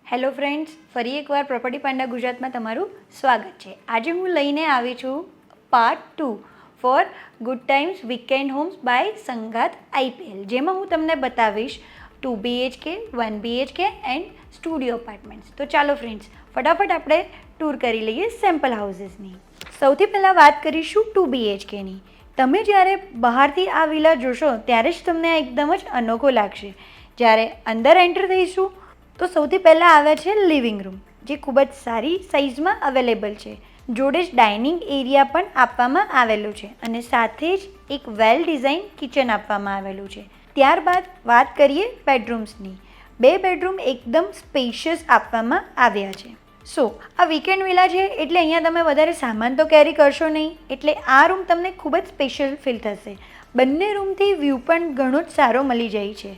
Hello friends, ફરી એકવાર property Panda ગુજરાતમાં તમારું સ્વાગત છે. આજે હું લઈને આવી છું part 2 for good times weekend homes by Sangath IPL, જેમાં હું તમને બતાવીશ 2 BHK, 1 BHK and studio apartments. તો ચાલો ફ્રેન્ડ્સ, ફટાફટ આપણે ટૂર કરી લઈએ સેમ્પલ હાઉસીસની. સૌથી પહેલાં વાત કરીશું 2 BHKની. તમે જ્યારે બહારથી આ વિલા જોશો ત્યારે જ તમને આ એકદમ જ અનોખો લાગશે. જ્યારે અંદર એન્ટર થઈશું તો સૌથી પહેલાં આવે છે લિવિંગ રૂમ, જે ખૂબ જ સારી સાઇઝમાં અવેલેબલ છે. જોડે જ ડાઇનિંગ એરિયા પણ આપવામાં આવેલું છે અને સાથે જ એક વેલ ડિઝાઇન કિચન આપવામાં આવેલું છે. ત્યારબાદ વાત કરીએ બેડરૂમ્સની. 2 બેડરૂમ એકદમ સ્પેશિયસ આપવામાં આવ્યા છે. આ વીકેન્ડ વિલા છે એટલે અહીંયા તમે વધારે સામાન તો કેરી કરશો નહીં, એટલે આ રૂમ તમને ખૂબ જ સ્પેશિયલ ફીલ થશે. બંને રૂમથી વ્યૂ પણ ઘણો જ સારો મળી જાય છે.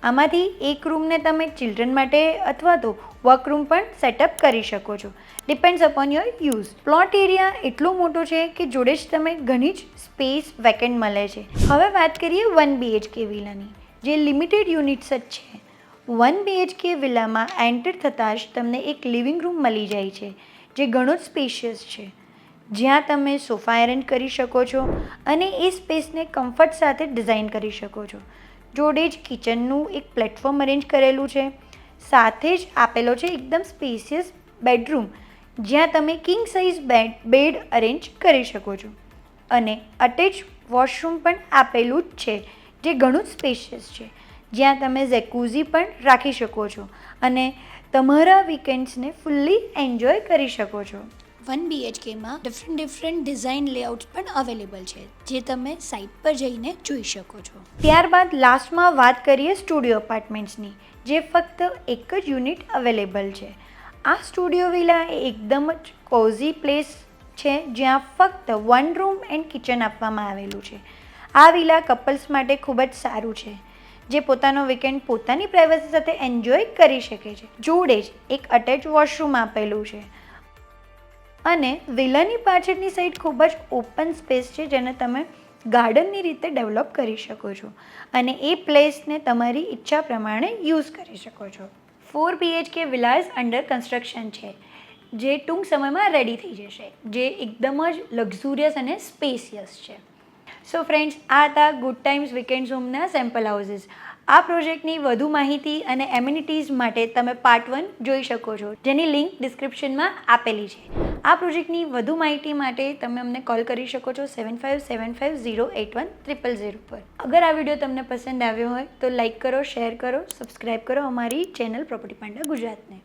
આમાંથી એક રૂમને તમે ચિલ્ડ્રન માટે અથવા તો વર્કરૂમ પણ સેટઅપ કરી શકો છો. Depends upon your use. Plot area એટલો મોટો છે કે જોડે જ તમે ઘણી જ સ્પેસ વેકેન્ટ મળે છે. હવે વાત કરીએ 1 BHK વિલાની, જે લિમિટેડ યુનિટ્સ જ છે. 1 BHK વિલામાં એન્ટર થતાં જ તમને એક લિવિંગ રૂમ મળી જાય છે, જે ઘણો જ સ્પેશિયસ છે, જ્યાં તમે સોફા એરેન્જ કરી શકો છો અને એ સ્પેસને કમ્ફર્ટ સાથે ડિઝાઇન કરી શકો છો. જોડે જ કિચનનું એક પ્લેટફોર્મ અરેન્જ કરેલું છે. સાથે જ આપેલો છે એકદમ સ્પેશિયસ બેડરૂમ, જ્યાં તમે કિંગ સાઇઝ બેડ અરેન્જ કરી શકો છો અને અટેચ વોશરૂમ પણ આપેલું જ છે, જે ઘણું જ સ્પેશિયસ છે, જ્યાં તમે જેકુઝી પણ રાખી શકો છો અને તમારા વીકેન્ડ્સને ફૂલ્લી એન્જોય કરી શકો છો. 1 BHKમાં ડિફરન્ટ ડિઝાઇન લેઆઉટ્સ પણ અવેલેબલ છે, જે તમે સાઇટ પર જઈને જોઈ શકો છો. ત્યારબાદ લાસ્ટમાં વાત કરીએ સ્ટુડિયો અપાર્ટમેન્ટ્સની, જે ફક્ત એક જ યુનિટ અવેલેબલ છે. આ સ્ટુડિયો વિલા એકદમ જ કોઝી પ્લેસ છે, જ્યાં ફક્ત 1 રૂમ એન્ડ કિચન આપવામાં આવેલું છે. આ વિલા કપલ્સ માટે ખૂબ જ સારું છે, જે પોતાનો વીકેન્ડ પોતાની પ્રાઇવસી સાથે એન્જોય કરી શકે છે. જોડે જ એક અટેચ વોશરૂમ આપેલું છે અને વિલાની પાછળની સાઈડ ખૂબ જ ઓપન સ્પેસ છે, જેને તમે ગાર્ડનની રીતે ડેવલપ કરી શકો છો અને એ પ્લેસને તમારી ઈચ્છા પ્રમાણે યુઝ કરી શકો છો. 4 BHK વિલાઝ અંડર કન્સ્ટ્રક્શન છે, જે ટૂંક સમયમાં રેડી થઈ જશે, જે એકદમ જ લક્ઝુરિયસ અને સ્પેસિયસ છે. ફ્રેન્ડ્સ, આ હતા ગુડ ટાઈમ્સ વીકેન્ડ્સ હોમના સેમ્પલ હાઉસીસ. આ પ્રોજેક્ટની વધુ માહિતી અને એમ્યુનિટીઝ માટે તમે પાર્ટ 1 જોઈ શકો છો, જેની લિંક ડિસ્ક્રિપ્શનમાં આપેલી છે. આ પ્રોજેક્ટની વધુ માહિતી માટે તમે અમને કોલ કરી શકો છો 7575081000 પર. અગર આ વિડીયો તમને પસંદ આવ્યો હોય તો લાઇક કરો, શેર કરો, સબસ્ક્રાઈબ કરો અમારી ચેનલ પ્રોપર્ટી પાંડા ગુજરાતને.